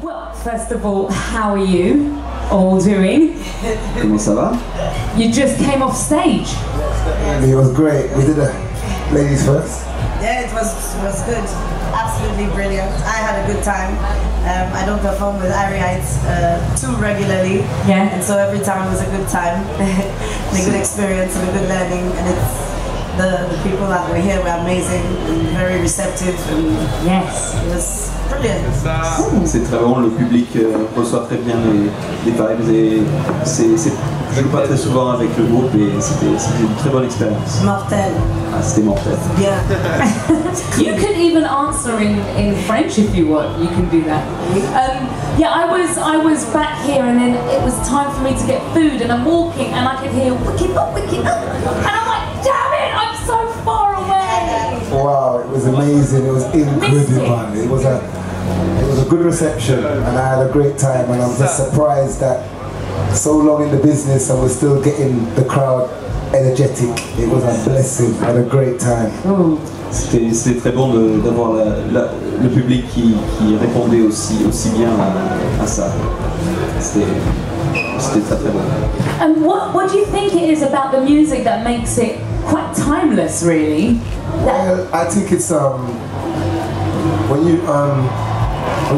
Well, first of all, how are you all doing? Comment ça va? You just came off stage. It was great. We did a ladies first. Yeah, it was good. Absolutely brilliant. I had a good time. I don't perform with Ariites too regularly. Yeah. And so every time was a good time. And a good experience and a good learning. And it's the people that were here were amazing and very receptive. And yes. It was brilliant. C'est très bon, le public reçoit très bien les vibes et je joue pas très souvent avec le groupe et c'était une très bonne expérience. Mortel. Ah, c'était mortel. Bien. You could even answer in French if you want. You can do that. Yeah, I was back here and then it was time for me to get food and I'm walking and I could hear wicked up, and I'm like, damn it, I'm so far away. Wow, it was amazing. It was incredible. It was a good reception and I had a great time and I'm just surprised that so long in the business and we're still getting the crowd energetic. It was a blessing and a great time. C'était très bon d'avoir le public qui répondait aussi bien à ça. C'était très très bon. And what do you think it is about the music that makes it quite timeless, really? Well, I think it's when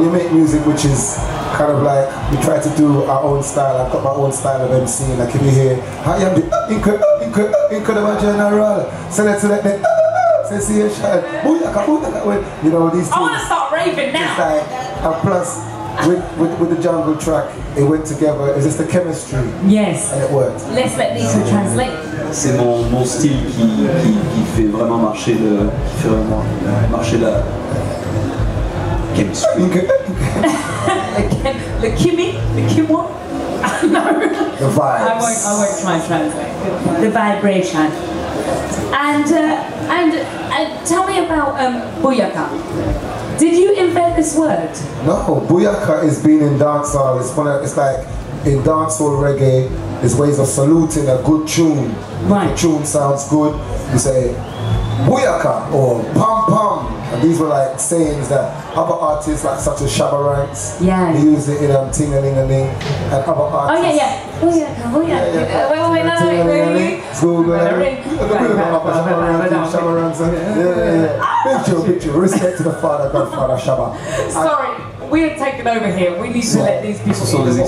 you make music which is kind of like, we try to do our own style. I've got my own style of MCing. Like if you hear, I am the incredible general, select sensation, you know, these things. I want to start raving now. It's like, and plus, with the jungle track, it went together. It's just the chemistry. Yes. And it worked. Let's let Nico translate. C'est mon style qui fait vraiment marcher la chemistry. The Kimwa? No. The vibes. I won't try and translate. The vibration. And tell me about Booyaka. Did you invent this word? No, Booyaka is being in dancehall. It's like in dancehall reggae, there's ways of saluting a good tune. Right. The tune sounds good. You say Booyaka or Pam Pam. And these were like sayings that other artists like such as Shabba Ranks, they use it in Ting-a-ling-a-ling, and other artists. Oh yeah. Picture. Respect to the father, Godfather Shabba. Sorry, we are taken over here. We need to let these people. Ce sont des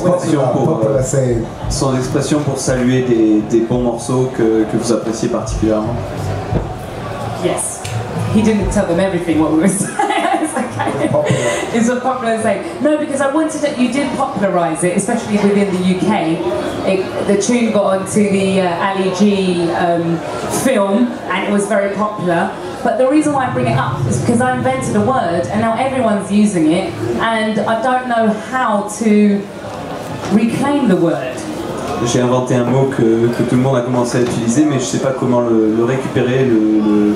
expressions pour saluer des bons morceaux que vous appréciez particulièrement. Yes. He didn't tell them everything what we were saying. It's okay. It's a popular saying. No, because I wanted that you did popularise it, especially within the UK. The tune got onto the Ali G film, and it was very popular. But the reason why I bring it up is because I invented a word, and now everyone's using it, and I don't know how to reclaim the word. J'ai inventé un mot que tout le monde a commencé à utiliser, mais je ne sais pas comment le récupérer, le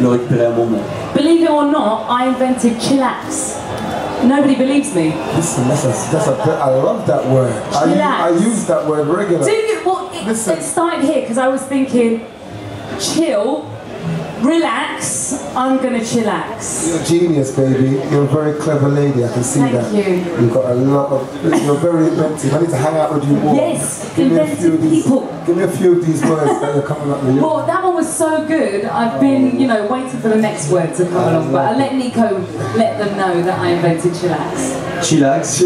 récupérer à mon nom. Believe it or not, I invented chillax. Nobody believes me. Listen, I love that word. I use that word regularly. Do you? Well, it started here because I was thinking, chill, relax, I'm gonna chillax. You're a genius, baby. You're a very clever lady. I can see that. Thank you. You've got a lot of. You're very inventive. I need to hang out with you more. Yes, inventive people. Give me a few of these words that you're coming up with. Well, that one was so good. I've been, waiting for the next word to come along. But I'll let Nico let them know that I invented chillax. Chillax,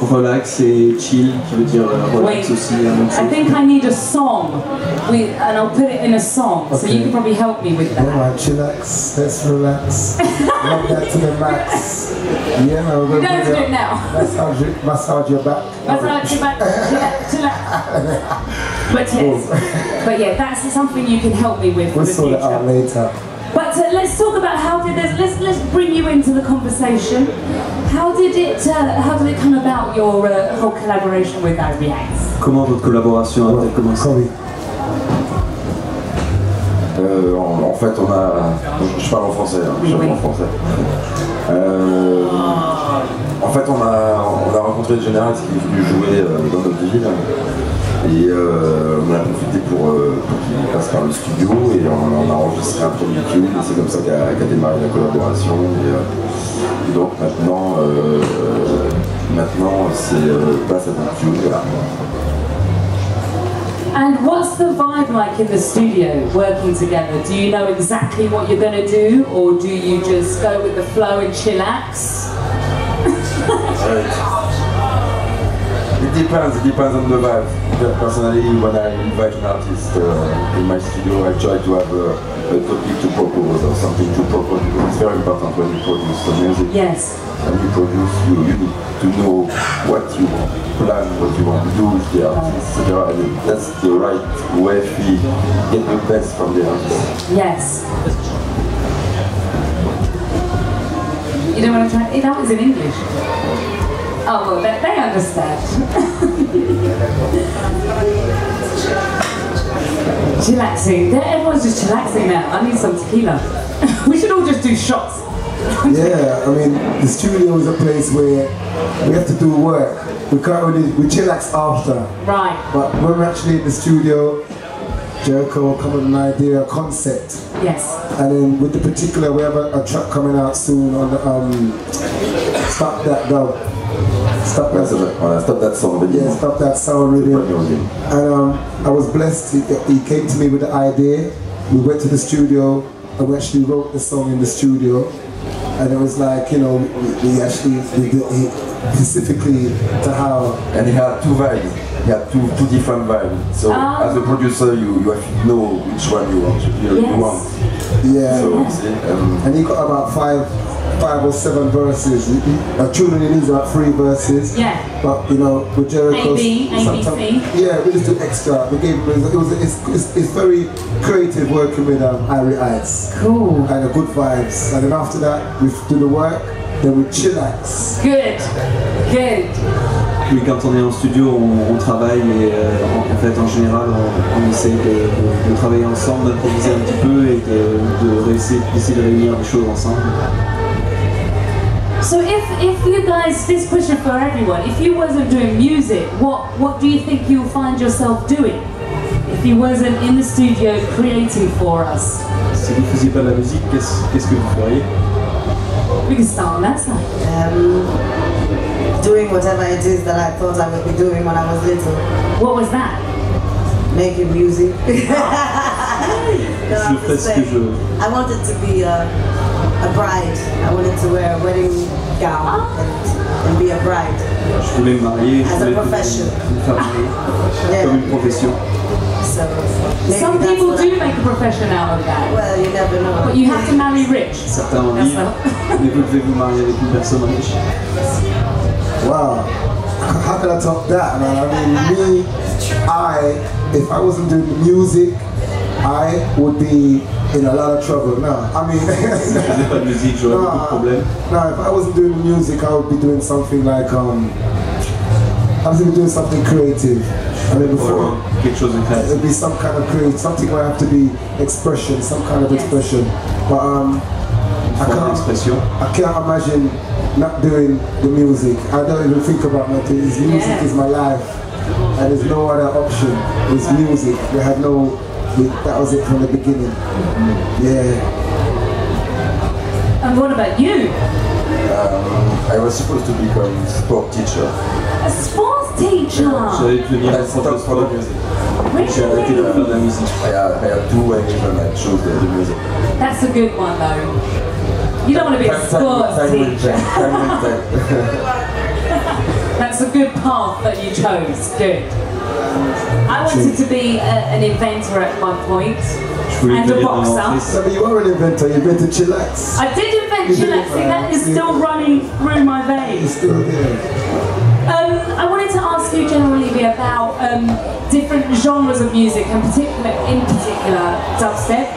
relax et chill qui veut dire relax aussi. I think I need a song, and I'll put it in a song, so you can probably help me with that. Yeah, man, chillax, let's relax. Love that to the max. Yeah, no, we're going to do it now. Massage your back. Massage your back. Chillax. But yeah, that's something you can help me with. We'll sort it out later. But let's talk about let's bring you into the conversation. How did it come about, your whole collaboration with Ariites? Comment votre collaboration a-t-elle commencé? En fait, je parle en français. Je parle en français. En fait, on a rencontré le général qui est venu jouer dans notre ville. Et on a profité pour qu'il passe par le studio et on a enregistré un premier tune et c'est comme ça qu'a démarré la collaboration. Et donc maintenant, c'est passe à ton tune, voilà. And what's the vibe like in the studio, working together? Do you know exactly what you're going to do, or do you just go with the flow and chillax? It depends on the vibe. Personally, when I invite an artist in my studio, I try to have a topic to propose or something to propose, because it's very important when you produce the music. Yes. When you produce, you need to know what you plan, what you want to do with the artist. That's the right way to get the best from the artist. Yes. You don't want to try? That was in English. Oh, well, they understand. Chillaxing. Everyone's just chillaxing now. I need some tequila. We should all just do shots. Yeah, I mean, the studio is a place where we have to do work. We can't really, we chillax after. Right. But when we're actually in the studio, Jericho will come with an idea, a concept. Yes. And then with the particular, we have a track coming out soon on the, Stop That Dub. Stop That Sound Rhythm. Yeah, Stop That Sound Rhythm. And I was blessed, he came to me with the idea. We went to the studio and we actually wrote the song in the studio. And it was like, you know, we actually did it specifically to how... And he had two vibes. He had two different vibes. So as a producer, you have to know which one you want. You want. Yeah. So, and he got about five or seven verses. A tune only needs about 3 verses. Yeah. But you know, with Jericho, yeah, we just do extra. We gave it's very creative working with Irie Ides. Cool. Kind of good vibes. And then after that, we do the work. Then we chillax. Good. Good. Oui, quand on est en studio, on travaille et en fait, en général, on essaie de travailler ensemble, d'improviser un petit peu et d'essayer de réunir les choses ensemble. So if you guys, this question for everyone, if you wasn't doing music, what do you think you'll find yourself doing? If you wasn't in the studio creating for us? Si vous ne faisiez pas de la musique, qu'est-ce que vous feriez? We can start on that side. Doing whatever it is that I thought I would be doing when I was little. What was that? Making music. I wanted to be a bride. I wanted to wear a wedding gown and be a bride. Je voulais me marier. As a profession. Comme une profession. So some people do make a profession out of that. Well, you never know. But you have to marry rich. Certains en vivent, mais vous devez vous marier avec une personne riche. Wow, how can I top that, man? I mean, if I wasn't doing the music, I would be in a lot of trouble. No, I mean, si je faisais pas de musique, j'aurais beaucoup de problèmes. No, if I wasn't doing the music, I would be doing something like, I was doing something creative. I mean, before, quelque chose de créatif. it'd be some kind of creative, something where I have to be expression, some kind of expression. But I can't imagine not doing the music. I don't even think about nothing. Music is my life, and there's no other option. It's music. That was it from the beginning. Yeah. And what about you? I was supposed to become a sport teacher. A sports teacher? J'avais devenir I stopped for the music. J'ai arrêté de faire de la musique. I had 2 ways and I chose the music. That's a good one though. You don't want to be a sports teacher. That's a good path that you chose. Good. I wanted to be an inventor at one point and a boxer. No, but you are an inventor. You invented chillax. I did invent chillaxing. That is still running through my veins. It's still there. I wanted to ask you generally about different genres of music, and in particular dubstep.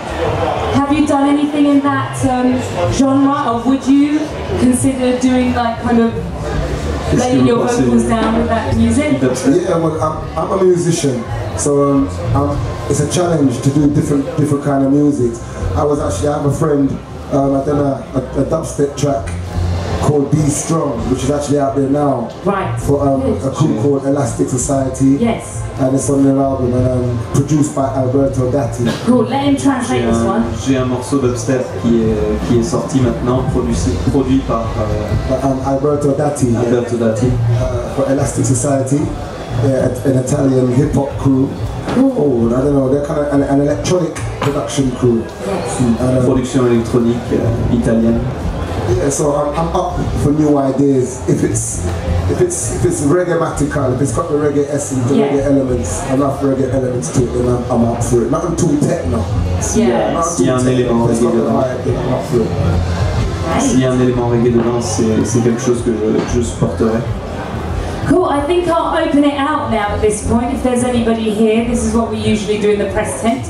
Have you done anything in that genre, or would you consider doing like kind of laying your vocals down with that music? Yeah, well, I'm a musician, so it's a challenge to do different kind of music. I have a friend, I've done a dubstep track called Be Strong, which is actually out there now. Right. For a crew called Elastic Society. Yes. And it's on their album and produced by Alberto Datti. Cool, let him translate this one. J'ai un morceau Dubstep qui est sorti maintenant, produit par Alberto Datti. Alberto Datti. For Elastic Society, an Italian hip hop crew. Oh, I don't know, they're kind of an electronic production crew. Yes. Production électronique italienne. Yeah, so I'm up for new ideas. If it's reggae-matical, if it's got the reggae essence, the reggae elements, enough reggae elements to it, then I'm up for it. Not too techno. S'il y a un élément reggae dedans, s'il y a un élément reggae dedans, c'est quelque chose que je supporterai. Cool, I think I'll open it out now at this point. If there's anybody here, this is what we usually do in the press tent.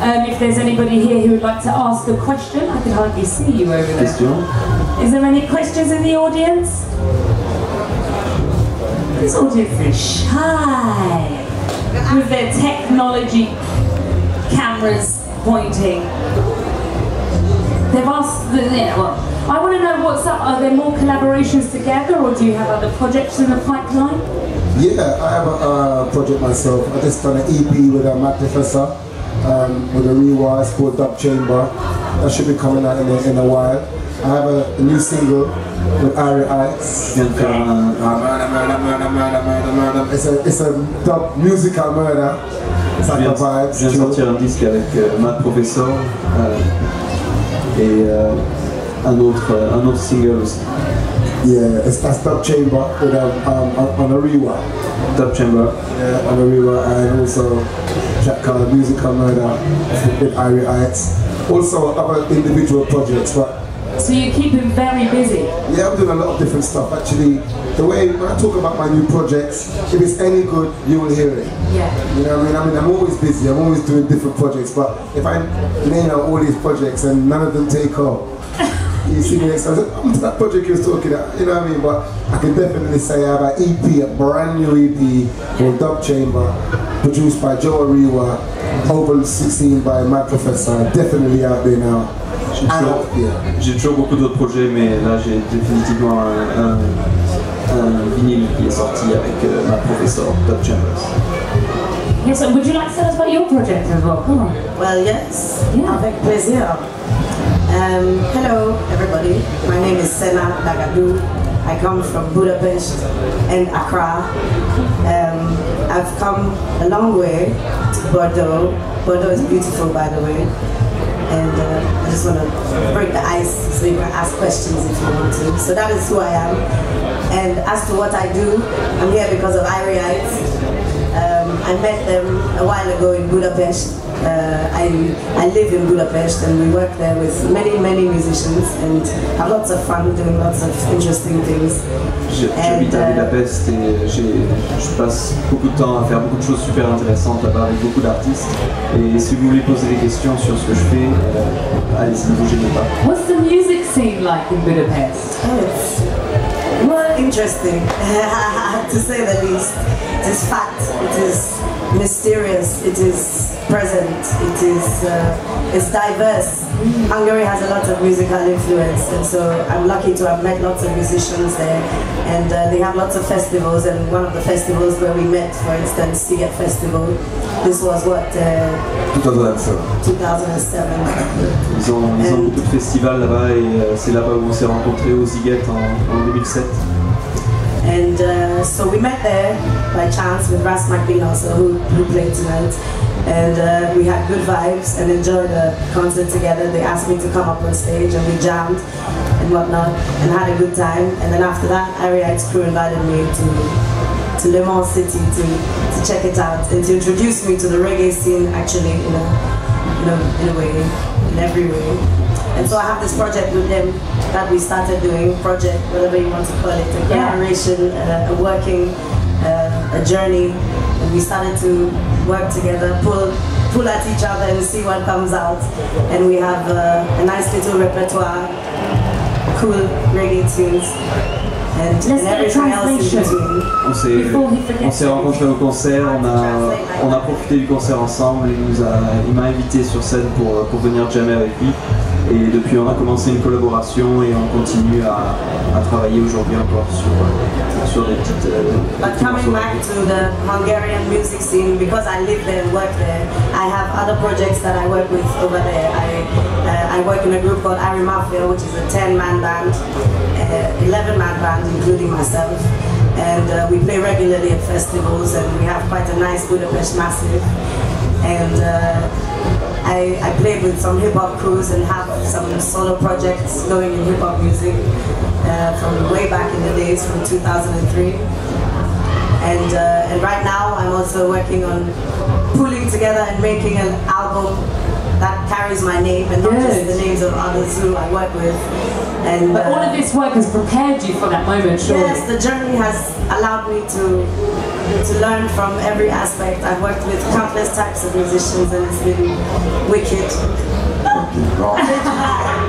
If there's anybody here who would like to ask a question, I can hardly see you over there. Question? Is there any questions in the audience? This audience is shy. With their technology cameras pointing. They've asked, I want to know what's up. Are there more collaborations together or do you have other projects in the pipeline? Yeah, I have a project myself. I just done an EP with Matt Professor, with a rewind. It's called Dub Chamber. That should be coming out in a while. I have a new single with Ari Ice. It's a dub musical murder. It's like a vibe. Je viens de sortir un disque avec Matt Professor et un autre single aussi. Yeah, that's Dub Chamber with on a rewind. Dub Chamber. Yeah, on a rewind, and also a track called Musical Murder with Ari Ice. Also other individual projects, but. So you keep him very busy? Yeah, I'm doing a lot of different stuff. Actually, the way when I talk about my new projects, if it's any good, you will hear it. Yeah. You know what I mean? I'm always busy. I'm always doing different projects. But if I name out all these projects and none of them take off, you see me next time, that project you was talking about, you know what I mean? But I can definitely say I have an EP, a brand new EP called Dub Chamber, produced by Joe Ariwa, over 16 by Matt Professor, definitely out there now. J'ai toujours beaucoup d'autres projets, mais là j'ai définitivement un vinyle qui est sorti avec ma professeur, Dub Chambers. Yes, and would you like to tell us about your project as well? Come on. Well, yes, Yeah. avec plaisir. Hello, everybody. My name is Sena Dagadou. I come from Budapest and Accra. I've come a long way to Bordeaux. Bordeaux is beautiful, by the way. And I just want to break the ice so you can ask questions if you want to. So that is who I am. And as to what I do, I'm here because of Iriites. I met them a while ago in Budapest. I live in Budapest and we work there with many musicians and have lots of fun doing lots of interesting things. J'habite à Budapest et je passe beaucoup de temps à faire beaucoup de choses super intéressantes là-bas avec beaucoup d'artistes. Et si vous voulez poser des questions sur ce que je fais, allez-y, ne bougez pas. What's the music scene like in Budapest? It's interesting, to say the least. It is fact, it is mysterious, it is present, it is it's diverse. Hungary has a lot of musical influence, and so I'm lucky to have met lots of musicians there. And they have lots of festivals, and one of the festivals where we met, for instance, Siget Festival, this was what? 2007. 2007. Ils ont beaucoup de festivals là-bas et c'est là-bas où on s'est rencontrés au Ziget en 2007. And so we met there by chance with Ras McBean also, who played tonight. And we had good vibes and enjoyed the concert together. They asked me to come up on stage and we jammed and whatnot and had a good time. And then after that, Iriite's crew invited me to Le Mans City to check it out and to introduce me to the reggae scene actually in a way, in every way. And so I have this project with them that we started doing, project, whatever you want to call it, a collaboration, a working, a journey. And we started to work together, pull at each other and see what comes out. And we have a nice little repertoire, cool reggae tunes. And everything else in between. On s'est rencontrés au concert, on a profité du concert ensemble, il m'a invité sur scène pour venir jammer avec lui Et depuis, on a commencé une collaboration et on continue à travailler aujourd'hui encore sur des petites... But coming back to the Hungarian music scene, because I live there and work there, I have other projects that I work with over there. I work in a group called Ari Mafia, which is a 10-man band, 11-man band, including myself. And we play regularly at festivals, and we have quite a nice Budapest Massive. And I played with some hip-hop crews and have some solo projects going in hip-hop music from way back in the days, from 2003. And right now I'm also working on pulling together and making an album that carries my name and not just the names of others who I work with. And, but all of this work has prepared you for that moment, surely? Yes, the journey has allowed me to learn from every aspect. I've worked with countless types of musicians and it's been wicked.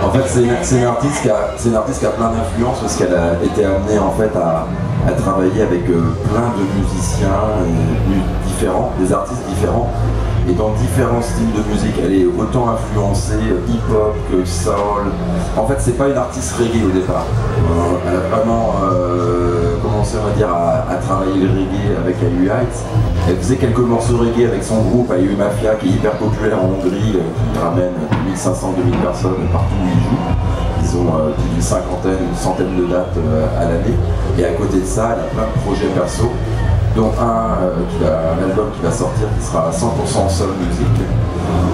En fait, c'est une artiste qui a plein d'influences parce qu'elle a été amenée en fait à travailler avec plein de musiciens différents, des artistes différents. Et dans différents styles de musique, elle est autant influencée hip-hop que soul. En fait, c'est pas une artiste reggae au départ. Elle a vraiment commencé, on va dire, à travailler le reggae avec IU Heights. Elle faisait quelques morceaux reggae avec son groupe IU Mafia, qui est hyper populaire en Hongrie, qui ramène 1500-2000 personnes partout où ils jouent. Ils ont plus d'une cinquantaine, une centaine de dates à l'année. Et à côté de ça, elle a plein de projets perso, dont un album qui va sortir qui sera 100% soul music.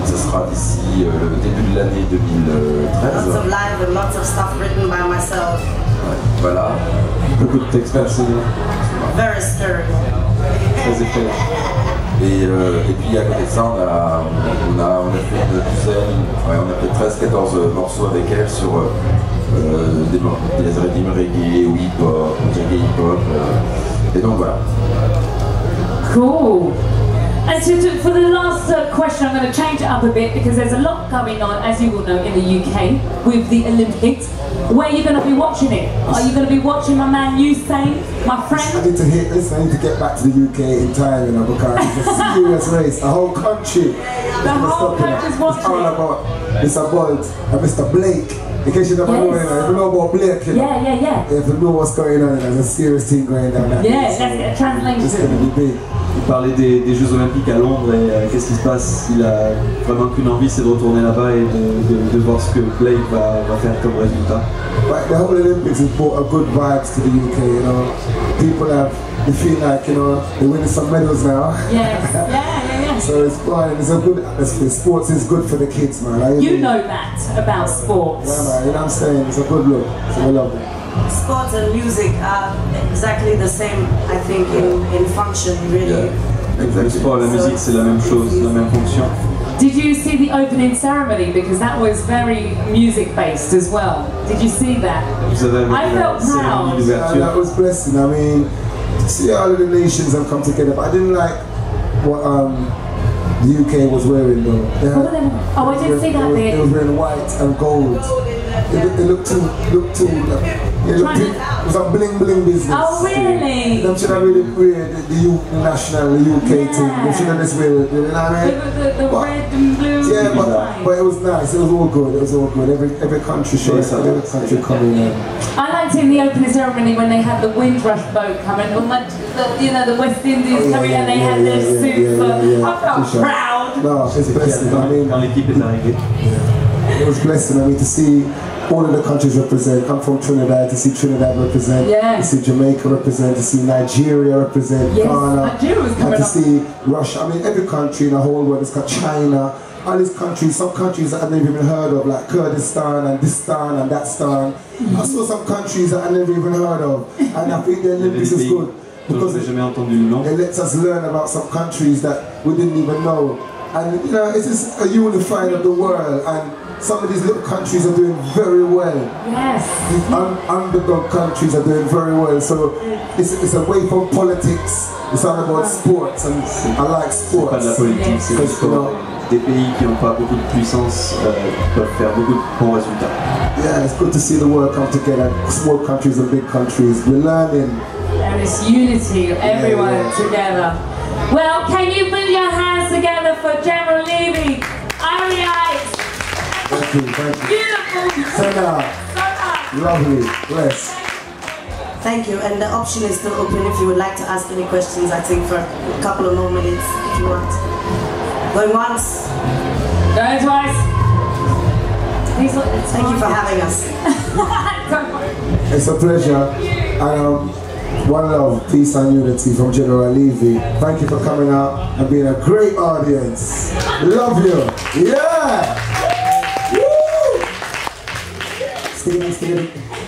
Ce sera d'ici le début de l'année 2013. Lots of live and lots of stuff written by myself. Ouais, voilà. Beaucoup de textes personnels. Very stirring. Très effet. Et puis à côté de ça, on a fait une dizaine, on a fait 13-14 morceaux avec elle sur des rythmes reggae ou hip-hop, reggae hip-hop. Et donc voilà. Cool. And so for the last question, I'm going to change it up a bit because there's a lot going on, as you will know, in the UK with the Olympics. Where are you going to be watching it? Are you going to be watching my man Usain, my friend? I need to hit this. I need to get back to the UK in time, you know, because it's a serious race. The whole country. The whole country's watching. It's all about Mr. Bolt and Mr. Blake. In case you never know, you know, if you know about Blake, you know, if you know what's going on, there's a serious thing going down there. Yeah, let's get a translation. It's going to be big. Il parlait des Jeux Olympiques à Londres et qu'est-ce qui se passe. Il a vraiment qu'une envie, c'est de retourner là-bas et de voir ce que Blake va faire comme résultat. But the whole Olympics has brought a good vibes to the UK, you know. People they feel like, you know, they're winning some medals now. Yes, yeah. So it's fun, it's a good, sports is good for the kids, man. You know that about sports. Yeah, man, you know what I'm saying? It's a good look, so I love it. Sports and music are exactly the same, I think, in function, really. Yeah. Le sport et la musique, c'est la même chose, la même fonction. Did you see the opening ceremony? Because that was very music-based as well. Did you see that? I felt proud. That was blessing. I mean, to see all of the nations have come together. But I didn't like what the UK was wearing, though. I didn't see that bit. They were wearing white and gold. It looked too. It was a bling business. Oh really? Them should have really wear the national, the UK team. They should have just wear, you know what I mean? The red and blue. Yeah, but it was nice. It was all good. It was all good. Every country showed up. Every country coming in. I liked in the opening ceremony when they had the Windrush boat coming, the West Indies coming and they had their suits. I felt proud. No, it's blessing. I mean, it was blessing. I mean, to see all of the countries represent. I'm from Trinidad, to see Trinidad represent, to see Jamaica represent, to see Nigeria represent, Ghana, and to see Russia. I mean, every country in the whole world. It's got China, all these countries, some countries that I've never even heard of, like Kurdistan and this stan and that stan. I saw some countries that I never even heard of, and I think the Olympics is good because it lets us learn about some countries that we didn't even know. And you know, it's just a unifying of the world, and some of these little countries are doing very well. Yes. These underdog countries are doing very well. So it's away from politics. It's all about sports, and I like sports. C'est pas de la politique, c'est du sport. Des pays qui n'ont pas beaucoup de puissance peuvent faire beaucoup de bons résultats. Yeah, it's good to see the world come together. Small countries and big countries. We're learning. There is unity, everyone together. Well, can you put your hands together for General Levy, Ari Heights? Thank you, thank you. Beautiful. Sana. Lovely. Bless. Thank you, and the option is still open if you would like to ask any questions, I think, for a couple of more minutes, if you want. Going once. Going twice. Thank you for having us. It's a pleasure. And one love, peace and unity from General Levy. Thank you for coming out and being a great audience. Love you. Yeah! Woo! Stay